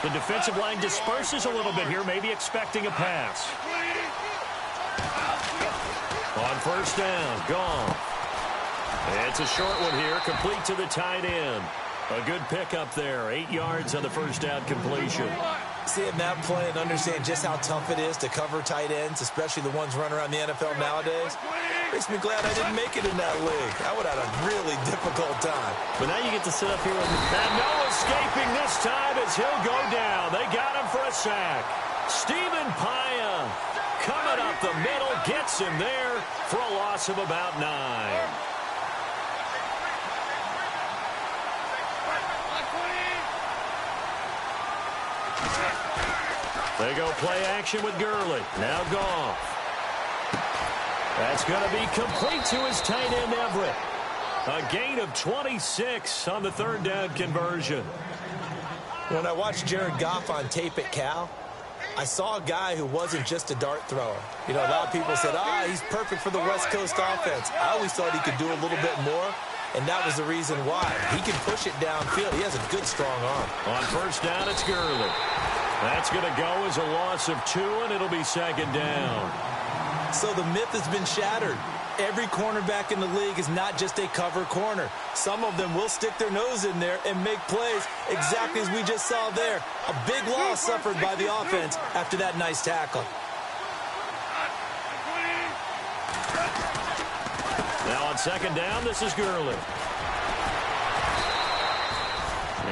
The defensive line disperses a little bit here, maybe expecting a pass. On first down, gone. It's a short one here, complete to the tight end. A good pickup there, 8 yards on the first down completion. Seeing that play and understand just how tough it is to cover tight ends, especially the ones running around the NFL nowadays, makes me glad I didn't make it in that league. I would have had a really difficult time. But now you get to sit up here and no escaping this time as he'll go down. They got him for a sack. Stephen Paya coming up the middle, gets him there for a loss of about 9. They go play action with Gurley. Now Goff. That's going to be complete to his tight end Everett. A gain of 26 on the third down conversion. When I watched Jared Goff on tape at Cal, I saw a guy who wasn't just a dart thrower. You know, a lot of people said, he's perfect for the West Coast offense. I always thought he could do a little bit more, and that was the reason why. He can push it downfield. He has a good, strong arm. On first down, it's Gurley. That's going to go as a loss of 2, and it'll be second down. So the myth has been shattered. Every cornerback in the league is not just a cover corner. Some of them will stick their nose in there and make plays exactly as we just saw there. A big loss suffered by the offense after that nice tackle. Now on second down, this is Gurley.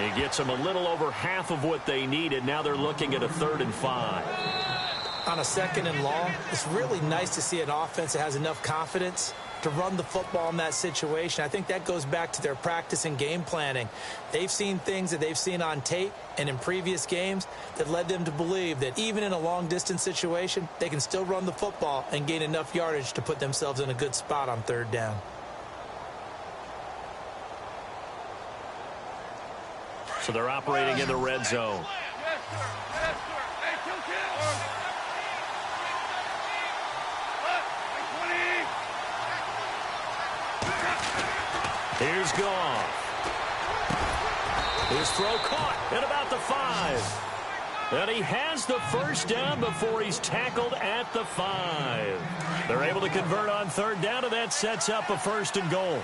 He gets them a little over half of what they needed. Now they're looking at a 3rd and 5. On a 2nd and long, it's really nice to see an offense that has enough confidence to run the football in that situation. I think that goes back to their practice and game planning. They've seen things that they've seen on tape and in previous games that led them to believe that even in a long-distance situation, they can still run the football and gain enough yardage to put themselves in a good spot on 3rd down. So they're operating in the red zone. Here's Goff. His throw caught at about the 5. And he has the first down before he's tackled at the 5. They're able to convert on 3rd down, and that sets up a 1st and goal.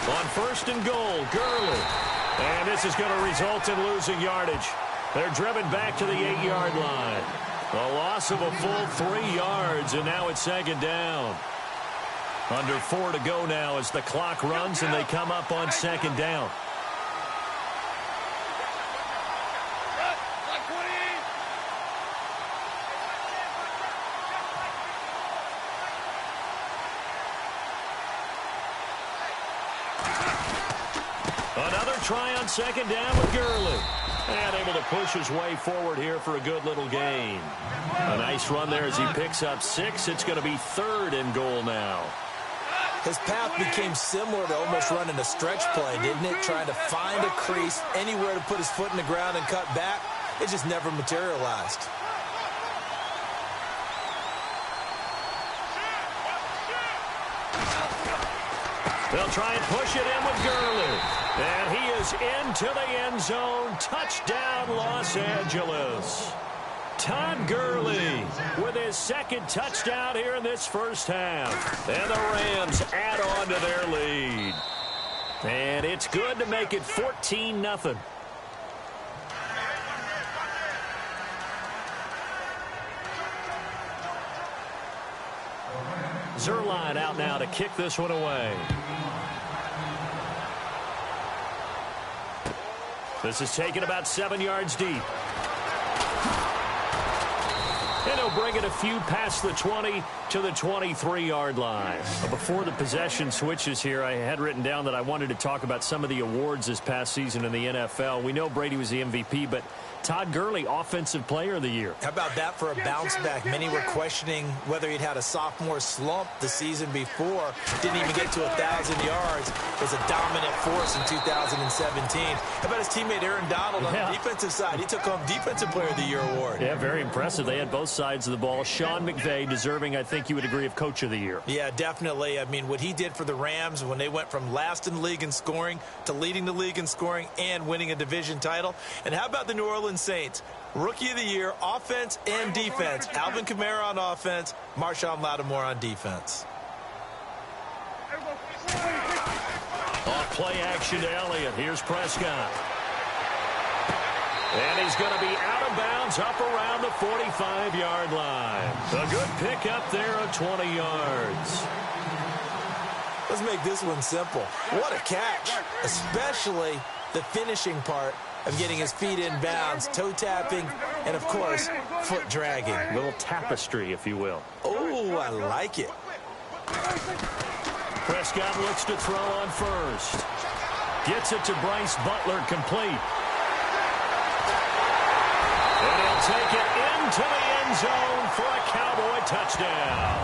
On 1st and goal, Gurley. And this is going to result in losing yardage. They're driven back to the 8-yard line. A loss of a full 3 yards, and now it's 2nd down. Under 4 to go now as the clock runs, and they come up on 2nd down. Another try on 2nd down with Gurley. And able to push his way forward here for a good little gain. A nice run there as he picks up 6. It's going to be 3rd and goal now. His path became similar to almost running a stretch play, didn't it? Trying to find a crease, anywhere to put his foot in the ground and cut back. It just never materialized. They'll try and push it in with Gurley. And he is into the end zone. Touchdown, Los Angeles. Todd Gurley with his 2nd touchdown here in this first half. And the Rams add on to their lead. And it's good to make it 14-0. Zerline out now to kick this one away. This is taken about 7 yards deep. And he'll bring it a few past the 20 to the 23-yard line. But before the possession switches here, I had written down that I wanted to talk about some of the awards this past season in the NFL. We know Brady was the MVP, but Todd Gurley, Offensive Player of the Year. How about that for a bounce back? Many were questioning whether he'd had a sophomore slump the season before. Didn't even get to 1,000 yards. was a dominant force in 2017. How about his teammate Aaron Donald on the defensive side? He took home Defensive Player of the Year award. Yeah, very impressive. They had both sides of the ball. Sean McVay deserving, I think you would agree, of Coach of the Year. Yeah, definitely. I mean, what he did for the Rams when they went from last in the league in scoring to leading the league in scoring and winning a division title. And how about the New Orleans Saints? Rookie of the Year, offense and defense. Alvin Kamara on offense, Marshawn Lattimore on defense. Off play action to Elliott. Here's Prescott. And he's going to be out of bounds up around the 45-yard line. A good pickup there of 20 yards. Let's make this one simple. What a catch, especially the finishing part of getting his feet in bounds, toe tapping, and, of course, foot dragging. A little tapestry, if you will. Oh, I like it. Prescott looks to throw on first. Gets it to Bryce Butler, complete. And he'll take it into the end zone for a Cowboy touchdown.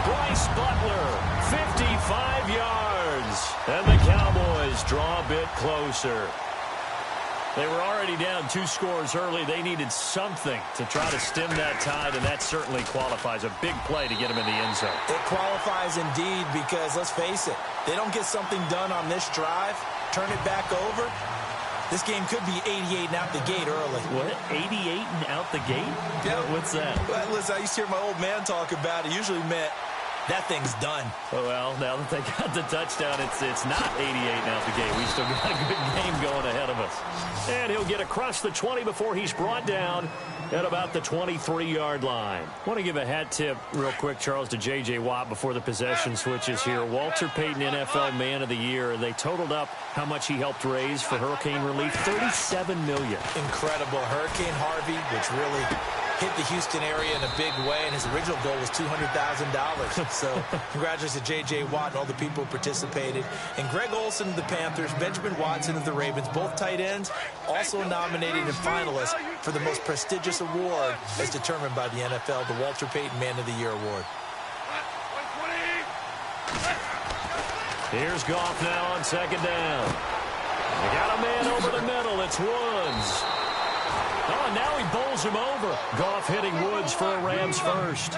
Bryce Butler, 55 yards. And the Cowboys draw a bit closer. They were already down 2 scores early. They needed something to try to stem that tide, and that certainly qualifies. A big play to get them in the end zone. It qualifies indeed because, let's face it, they don't get something done on this drive, turn it back over, this game could be 88 and out the gate early. What? 88 and out the gate? Yeah. What's that? Well, listen, I used to hear my old man talk about it. Usually meant that thing's done. Well, now that they got the touchdown, it's not 88 and out the gate. We still got a good game going ahead of us. And he'll get across the 20 before he's brought down at about the 23-yard line. I want to give a hat tip real quick, Charles, to J.J. Watt before the possession switches here. Walter Payton, NFL Man of the Year. They totaled up how much he helped raise for hurricane relief, $37 million. Incredible. Hurricane Harvey, which really hit the Houston area in a big way, and his original goal was $200,000. So congratulations to J.J. Watt and all the people who participated. And Greg Olsen of the Panthers, Benjamin Watson of the Ravens, both tight ends, also nominated and finalists for the most prestigious award as determined by the NFL, the Walter Payton Man of the Year Award. Here's Goff now on second down. They got a man over the middle. It's Woods. Oh, and now he bowls him over. Goff hitting Woods for a Rams first.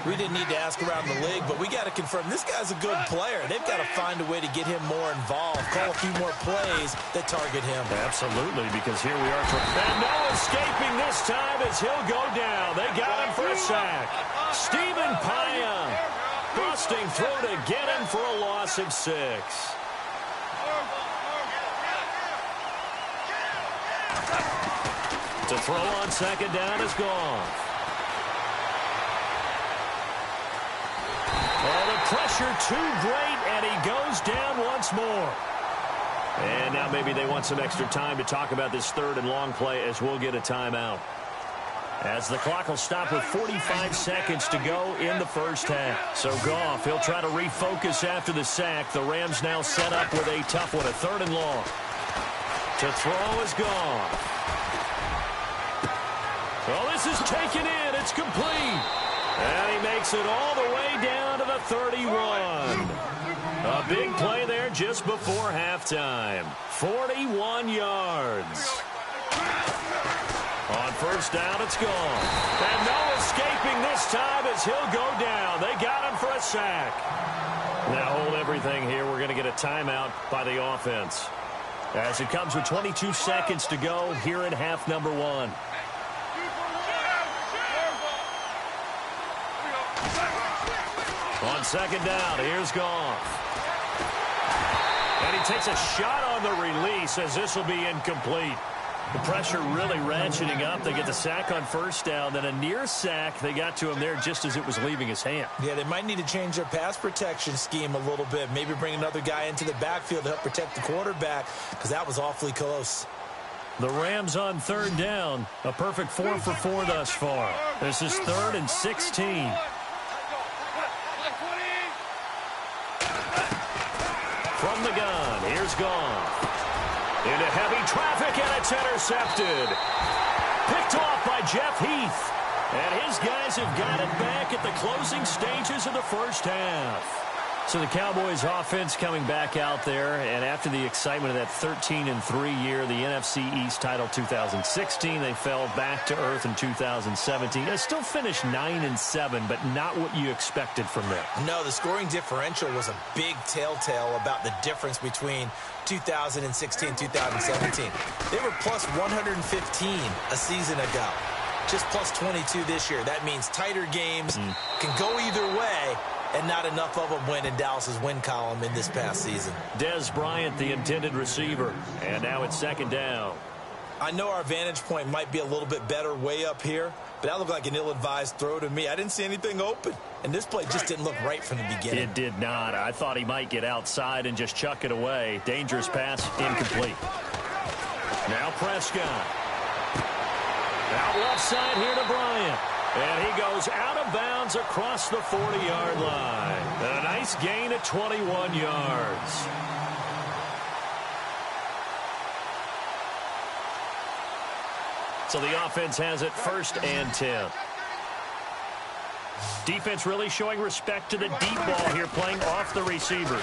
We didn't need to ask around the league, but we got to confirm this guy's a good player. They've got to find a way to get him more involved, call a few more plays that target him. Absolutely, because here we are. And no escaping this time as he'll go down. They got him for a sack. Stephen Paya busting through to get him for a loss of 6. To throw on second down is gone. Oh, the pressure too great, and he goes down once more. And now maybe they want some extra time to talk about this third and long play as we'll get a timeout. As the clock will stop with 45 seconds to go in the first half. So Goff, he'll try to refocus after the sack. The Rams now set up with a tough one, a third and long. To throw is gone. Well, this is taken in. It's complete. And he makes it all the way down to the 31. A big play there just before halftime. 41 yards. On first down, it's gone. And no escaping this time as he'll go down. They got him for a sack. Now hold everything here. We're going to get a timeout by the offense. As it comes with 22 seconds to go here in half number 1. On second down, here's Goff. And he takes a shot on the release as this will be incomplete. The pressure really ratcheting up. They get the sack on first down, then a near sack. They got to him there just as it was leaving his hand. Yeah, they might need to change their pass protection scheme a little bit. Maybe bring another guy into the backfield to help protect the quarterback, because that was awfully close. The Rams on third down. A perfect 4 for 4 thus far. This is 3rd and 16. From the gun, here's Goff. Into heavy traffic, and it's intercepted. Picked off by Jeff Heath. And his guys have got it back at the closing stages of the first half. So the Cowboys offense coming back out there, and after the excitement of that 13-3 year, the NFC East title 2016, they fell back to earth in 2017. They still finished 9-7, but not what you expected from them. No, the scoring differential was a big telltale about the difference between 2016 2017. They were plus 115 a season ago. Just plus 22 this year. That means tighter games can go either way, and not enough of them win in Dallas's win column in this past season. Dez Bryant, the intended receiver, and now it's second down. I know our vantage point might be a little bit better way up here, but that looked like an ill-advised throw to me. I didn't see anything open, and this play just didn't look right from the beginning. It did not. I thought he might get outside and just chuck it away. Dangerous pass, incomplete. Now Prescott. Out left side here to Bryant. And he goes out of bounds across the 40-yard line. A nice gain of 21 yards. So the offense has it 1st and 10. Defense really showing respect to the deep ball here, playing off the receivers.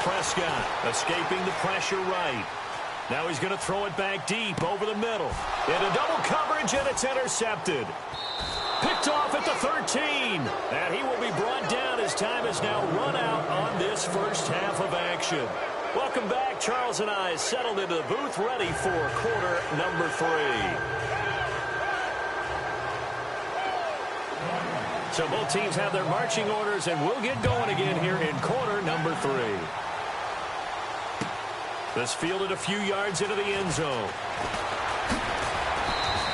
Prescott escaping the pressure right. Now he's going to throw it back deep over the middle. Into double coverage, and it's intercepted. Picked off at the 13. And he will be brought down as time has now run out on this first half of action. Welcome back. Charles and I settled into the booth, ready for quarter number 3. So both teams have their marching orders, and we'll get going again here in quarter number 3. This fielded a few yards into the end zone.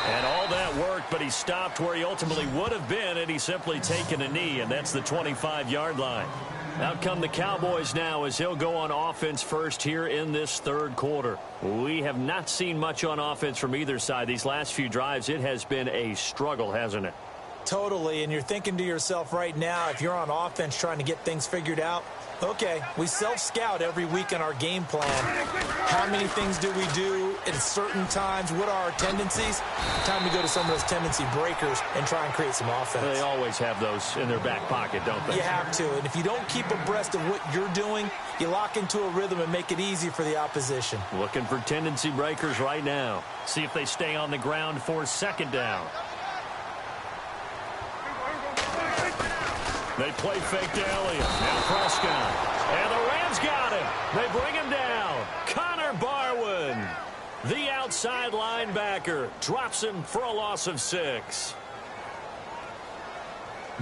And all that worked, but he stopped where he ultimately would have been had he simply taken a knee, and that's the 25-yard line. Out come the Cowboys now as he'll go on offense first here in this third quarter. We have not seen much on offense from either side. These last few drives, it has been a struggle, hasn't it? Totally, and you're thinking to yourself right now, if you're on offense trying to get things figured out, okay, we self-scout every week in our game plan. How many things do we do at certain times? What are our tendencies? Time to go to some of those tendency breakers and try and create some offense. They always have those in their back pocket, don't they? You have to, and if you don't keep abreast of what you're doing, you lock into a rhythm and make it easy for the opposition. Looking for tendency breakers right now. See if they stay on the ground for second down. They play fake to Elliott. Now Prescott. And the Rams got him. They bring him down. Connor Barwin, the outside linebacker, drops him for a loss of 6.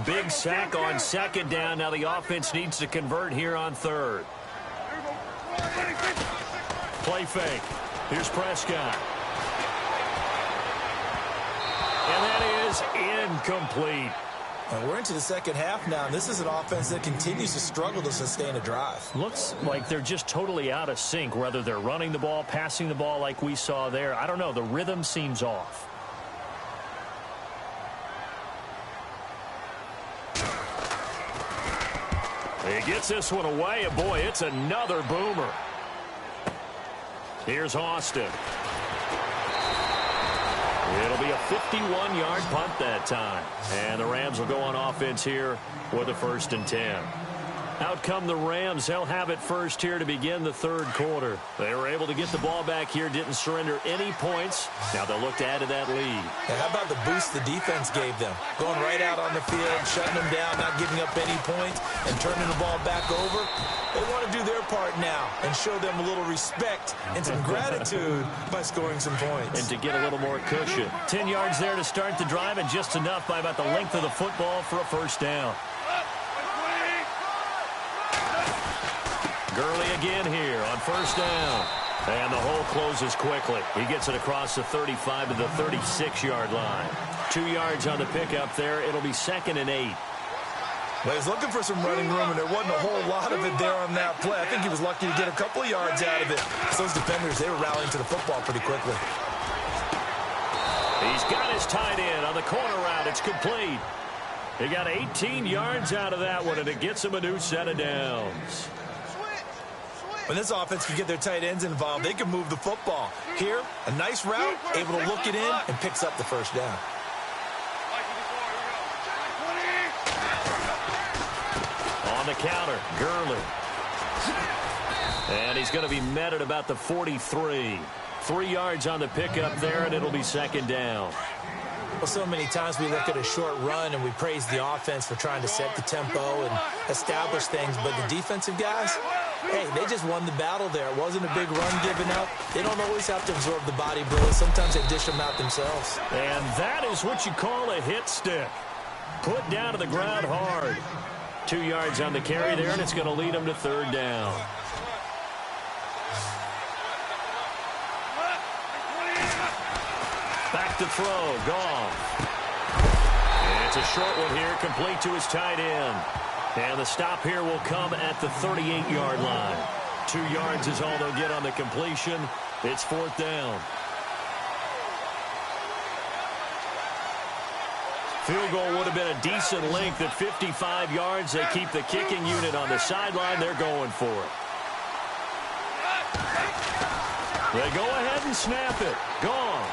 Big sack on second down. Now the offense needs to convert here on third. Play fake. Here's Prescott. And that is incomplete. And we're into the second half now, and this is an offense that continues to struggle to sustain a drive. Looks like they're just totally out of sync, whether they're running the ball, passing the ball like we saw there. I don't know. The rhythm seems off. He gets this one away, and boy, it's another boomer. Here's Austin. It'll be a 51-yard punt that time. And the Rams will go on offense here with a 1st and 10. Out come the Rams. They'll have it first here to begin the third quarter. They were able to get the ball back here, didn't surrender any points. Now they'll look to add to that lead. And how about the boost the defense gave them? Going right out on the field, shutting them down, not giving up any points, and turning the ball back over. They want to do their part now and show them a little respect and some gratitude by scoring some points. And to get a little more cushion. 10 yards there to start the drive, and just enough by about the length of the football for a first down. Gurley again here on first down. And the hole closes quickly. He gets it across the 35 to the 36-yard line. 2 yards on the pickup there. It'll be 2nd and 8. Well, he's looking for some running room, and there wasn't a whole lot of it there on that play. I think he was lucky to get a couple of yards out of it. So those defenders, they were rallying to the football pretty quickly. He's got his tight end on the corner route. It's complete. He got 18 yards out of that one, and it gets him a new set of downs. When this offense can get their tight ends involved, they can move the football. Here, a nice route, able to look it in, and picks up the first down. On On the counter, Gurley. And he's going to be met at about the 43. 3 yards on the pickup there, and it'll be second down. Well, so many times we look at a short run and we praise the offense for trying to set the tempo and establish things, but the defensive guys, hey, they just won the battle there. It wasn't a big run given up. They don't always have to absorb the body blows. Sometimes they dish them out themselves. And that is what you call a hit stick. Put down to the ground hard. 2 yards on the carry there, and it's going to lead them to third down. Back to throw, Goff. And it's a short one here, complete to his tight end. And the stop here will come at the 38-yard line. 2 yards is all they'll get on the completion. It's fourth down. Field goal would have been a decent length at 55 yards. They keep the kicking unit on the sideline. They're going for it. They go ahead and snap it. Goff.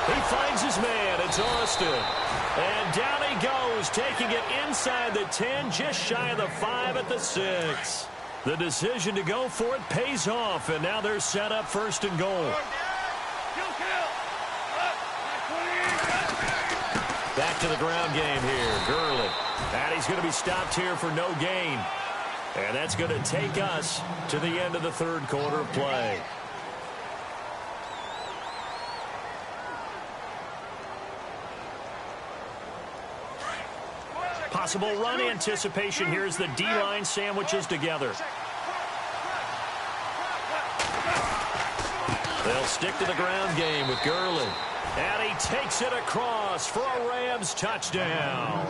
He finds his man. It's Austin. And down he goes, taking it inside the 10, just shy of the 5 at the 6. The decision to go for it pays off, and now they're set up first and goal. Back to the ground game here. Gurley. And he's going to be stopped here for no gain. And that's going to take us to the end of the third quarter of play. Possible run anticipation here as the D-line sandwiches together. They'll stick to the ground game with Gurley. And he takes it across for a Rams touchdown.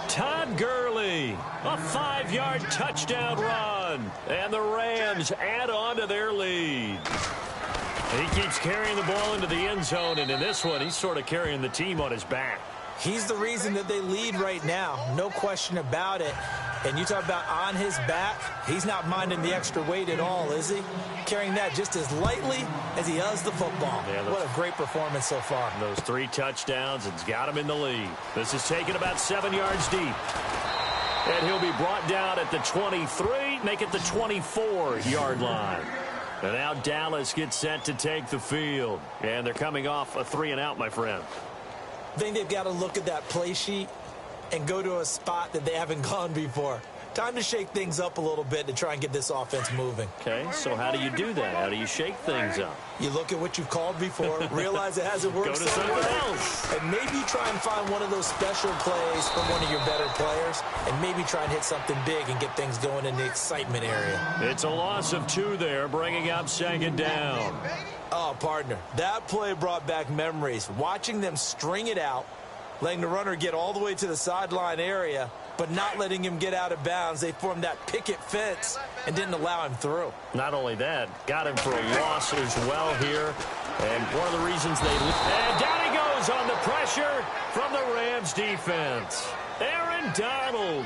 Todd Gurley, a 5-yard touchdown run. And the Rams add on to their lead. He keeps carrying the ball into the end zone, and in this one, he's sort of carrying the team on his back. He's the reason that they lead right now, no question about it. And you talk about on his back, he's not minding the extra weight at all, is he? Carrying that just as lightly as he does the football. Yeah, what a great performance so far. Those 3 touchdowns, it's got him in the lead. This is taken about 7 yards deep. And he'll be brought down at the 23, make it the 24-yard line. And now Dallas gets set to take the field. And they're coming off a 3-and-out, my friend. I think they've got to look at that play sheet and go to a spot that they haven't gone before. Time to shake things up a little bit to try and get this offense moving. Okay, so how do you do that? How do you shake things up? You look at what you've called before, realize it hasn't worked somewhere else, and maybe try and find one of those special plays from one of your better players, and maybe try and hit something big and get things going in the excitement area. It's a loss of 2 there, bringing up second down. Oh, partner, that play brought back memories. Watching them string it out, letting the runner get all the way to the sideline area, but not letting him get out of bounds. They formed that picket fence and didn't allow him through. Not only that, got him for a loss as well here. And one of the reasons they... And down he goes on the pressure from the Rams defense. Aaron Donald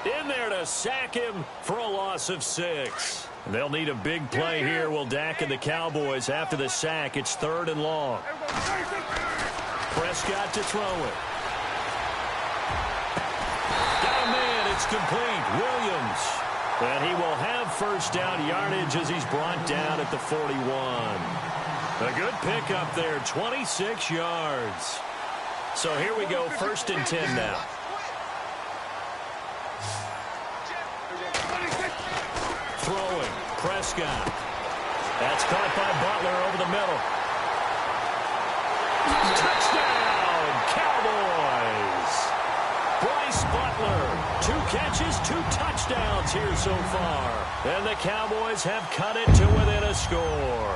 in there to sack him for a loss of 6. They'll need a big play here, will Dak and the Cowboys. After the sack, it's 3rd and long. Prescott to throw it. Got a man, it's complete. Williams. And he will have first down yardage as he's brought down at the 41. A good pickup there, 26 yards. So here we go, 1st and 10 now. Throwing, Prescott. That's caught by Butler over the middle. Touchdown, Cowboys. Bryce Butler, 2 catches, 2 touchdowns here so far. And the Cowboys have cut it to within a score.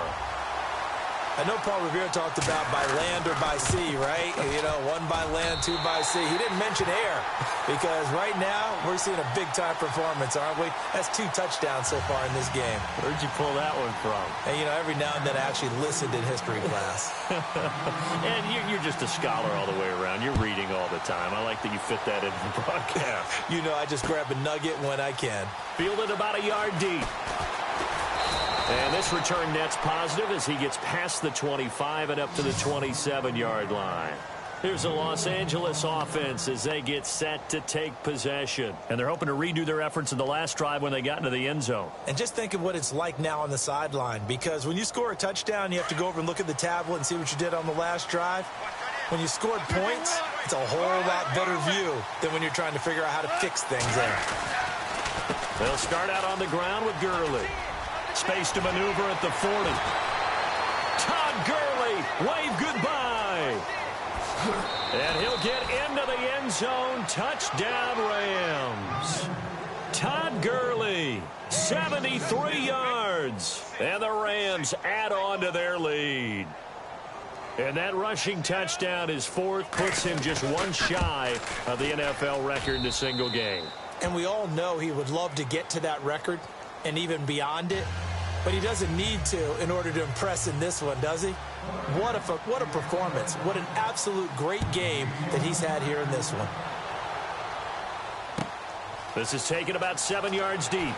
I know Paul Revere talked about by land or by sea, right? You know, 1 by land, 2 by sea. He didn't mention air because right now we're seeing a big-time performance, aren't we? That's 2 touchdowns so far in this game. Where'd you pull that one from? And, you know, every now and then I actually listened in history class. And you're just a scholar all the way around. You're reading all the time. I like that you fit that in the broadcast. You know, I just grab a nugget when I can. Fielded about a yard deep. And this return net's positive as he gets past the 25 and up to the 27-yard line. Here's the Los Angeles offense as they get set to take possession. And they're hoping to redo their efforts in the last drive when they got into the end zone. And just think of what it's like now on the sideline, because when you score a touchdown, you have to go over and look at the tablet and see what you did on the last drive. When you scored points, it's a whole lot better view than when you're trying to figure out how to fix things there. They'll start out on the ground with Gurley. Space to maneuver at the 40. Todd Gurley, wave goodbye. And he'll get into the end zone. Touchdown, Rams. Todd Gurley, 73 yards. And the Rams add on to their lead. And that rushing touchdown, his fourth, puts him just one shy of the NFL record in a single game. And we all know he would love to get to that record and even beyond it. But he doesn't need to in order to impress in this one, does he? What a performance. What an absolute great game that he's had here in this one. This is taken about 7 yards deep.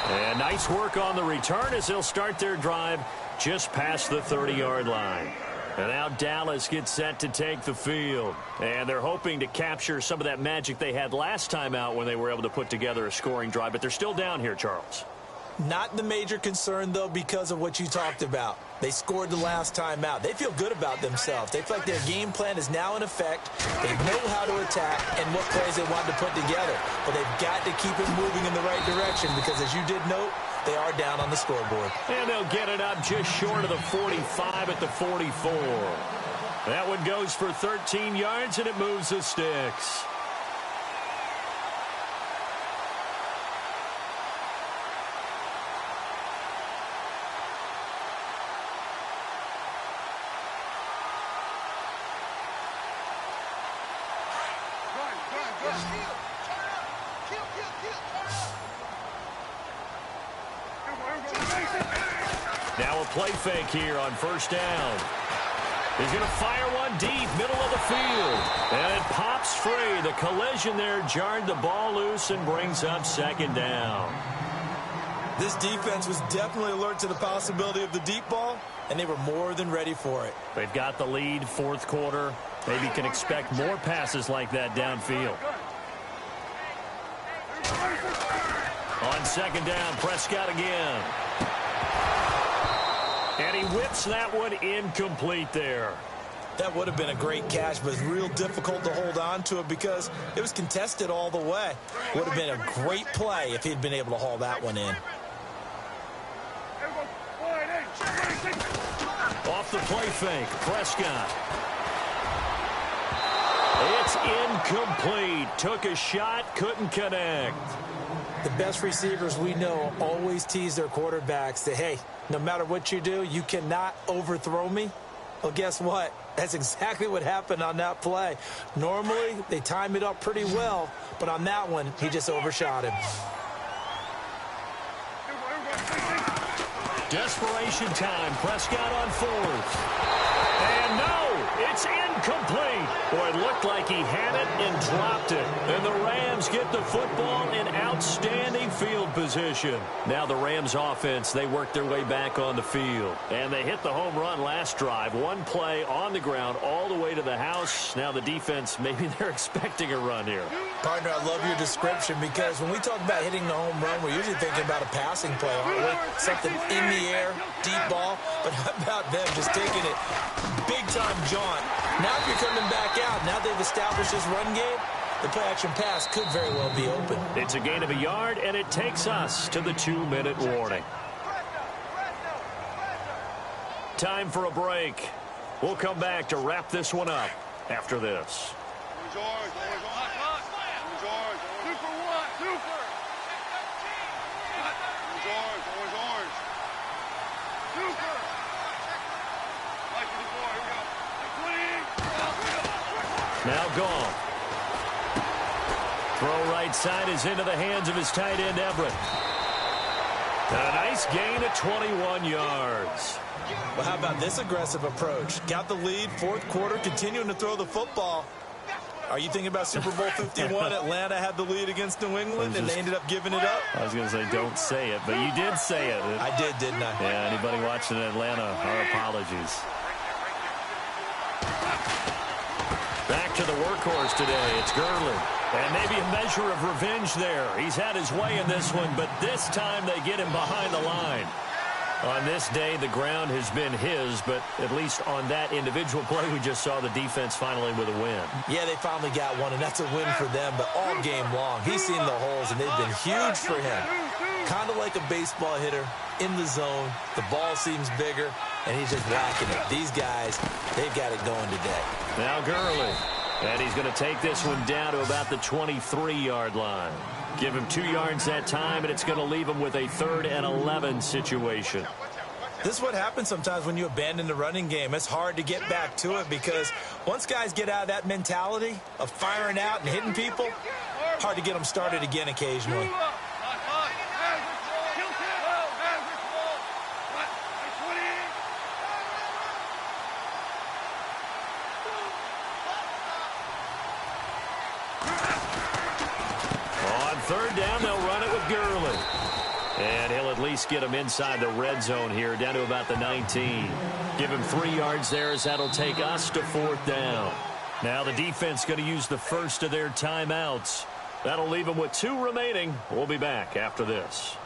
And nice work on the return as they'll start their drive just past the 30-yard line. And now Dallas gets set to take the field. And they're hoping to capture some of that magic they had last time out when they were able to put together a scoring drive. But they're still down here, Charles. Not the major concern, though, because of what you talked about. They scored the last time out. They feel good about themselves. They feel like their game plan is now in effect. They know how to attack and what plays they want to put together. But they've got to keep it moving in the right direction because, as you did note, they are down on the scoreboard. And they'll get it up just short of the 45 at the 44. That one goes for 13 yards, and it moves the sticks. Now a play fake here on first down. He's going to fire one deep, middle of the field. And it pops free. The collision there jarred the ball loose and brings up second down. This defense was definitely alert to the possibility of the deep ball, and they were more than ready for it. They've got the lead, fourth quarter. Maybe can expect more passes like that downfield. On second down, Prescott again. And he whips that one incomplete there. That would have been a great catch, but it's real difficult to hold on to it because it was contested all the way. Would have been a great play if he'd been able to haul that one in. Off the play fake, Prescott. It's incomplete. Took a shot, couldn't connect. The best receivers we know always tease their quarterbacks that, hey, no matter what you do, you cannot overthrow me. Well, guess what? That's exactly what happened on that play. Normally, they time it up pretty well, but on that one, he just overshot him. Desperation time. Prescott on fourth. And no, it's incomplete. Boy, it looked like he had it and dropped it. And the Rams get the football in outstanding field position. Now the Rams offense, they work their way back on the field. And they hit the home run last drive. One play on the ground all the way to the house. Now the defense, maybe they're expecting a run here. Partner, I love your description because when we talk about hitting the home run, we're usually thinking about a passing play, aren't we? Something in the air, deep ball. But how about them just taking it big-time jaunt? Now if you're coming back out, now they've established this run game, the play-action pass could very well be open. It's a gain of a yard, and it takes us to the 2-minute warning. Time for a break. We'll come back to wrap this one up after this. Now gone. Throw right side is into the hands of his tight end, Everett. And a nice gain of 21 yards. Well, how about this aggressive approach? Got the lead, fourth quarter, continuing to throw the football. Are you thinking about Super Bowl 51? Atlanta had the lead against New England, and they ended up giving it up? I was going to say, don't say it, but you did say it. I did, didn't I? Yeah, anybody watching in Atlanta, our apologies. Back to the workhorse today. It's Gurley. And maybe a measure of revenge there. He's had his way in this one, but this time they get him behind the line. On this day, the ground has been his, but at least on that individual play, we just saw the defense finally with a win. Yeah, they finally got one, and that's a win for them, but all game long, he's seen the holes, and they've been huge for him. Kind of like a baseball hitter in the zone. The ball seems bigger, and he's just whacking it. These guys, they've got it going today. Now Gurley. And he's going to take this one down to about the 23-yard line. Give him 2 yards that time, and it's going to leave him with a 3rd and 11 situation. This is what happens sometimes when you abandon the running game. It's hard to get back to it because once guys get out of that mentality of firing out and hitting people, hard to get them started again occasionally. Third down, they'll run it with Gurley. And he'll at least get him inside the red zone here, down to about the 19. Give him 3 yards there as that'll take us to 4th down. Now the defense going to use the first of their timeouts. That'll leave them with 2 remaining. We'll be back after this.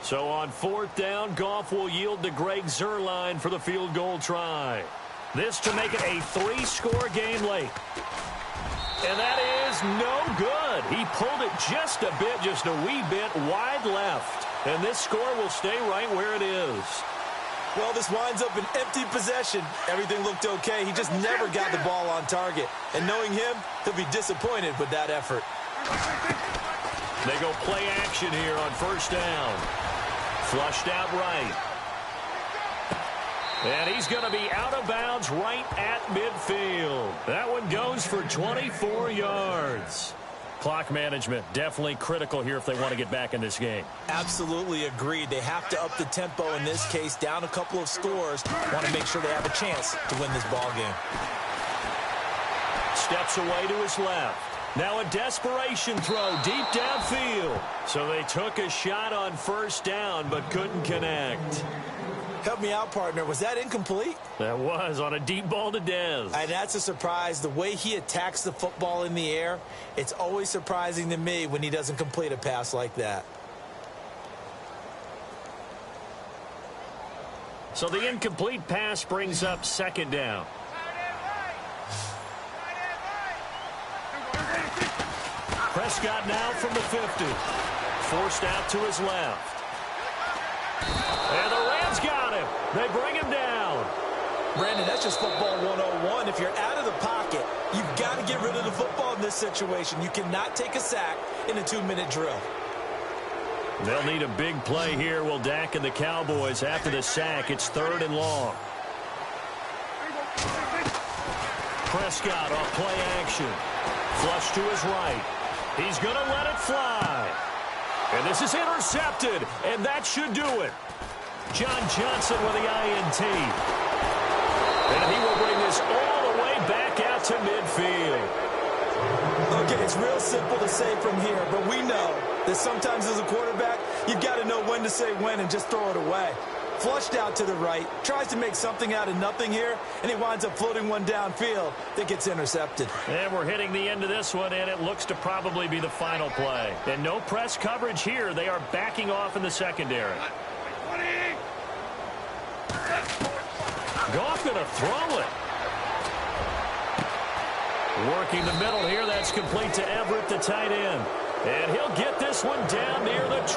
So on 4th down, Goff will yield to Greg Zuerlein for the field goal try. This to make it a 3-score game late. And that is no good. He pulled it just a bit, just a wee bit wide left. And this score will stay right where it is. Well, this winds up an empty possession. Everything looked okay. He just never got the ball on target. And knowing him, he'll be disappointed with that effort. They go play action here on 1st down. Flushed out right. And he's going to be out of bounds right at midfield. That one goes for 24 yards. Clock management definitely critical here if they want to get back in this game. Absolutely agreed. They have to up the tempo in this case, down a couple of scores. Want to make sure they have a chance to win this ball game. Steps away to his left. Now a desperation throw deep downfield. So they took a shot on 1st down but couldn't connect. Help me out, partner. Was that incomplete? That was on a deep ball to Dez. And that's a surprise. The way he attacks the football in the air, it's always surprising to me when he doesn't complete a pass like that. So the incomplete pass brings up 2nd down. Prescott now from the 50. Forced out to his left. And the Rams got him. They bring him down. Brandon, that's just football 101. If you're out of the pocket, you've got to get rid of the football in this situation. You cannot take a sack in a 2-minute drill. They'll need a big play here. Will Dak and the Cowboys after the sack. It's 3rd and long. Prescott off play action. Flush to his right. He's going to let it fly. And this is intercepted, and that should do it. John Johnson with the INT. And he will bring this all the way back out to midfield. Okay, it's real simple to say from here, but we know that sometimes as a quarterback, you've got to know when to say when and just throw it away. Flushed out to the right, tries to make something out of nothing here, and he winds up floating one downfield that gets intercepted. And we're hitting the end of this one, and it looks to probably be the final play. And no press coverage here. They are backing off in the secondary. Goff going to throw it. Working the middle here. That's complete to Everett, the tight end. And he'll get this one down near the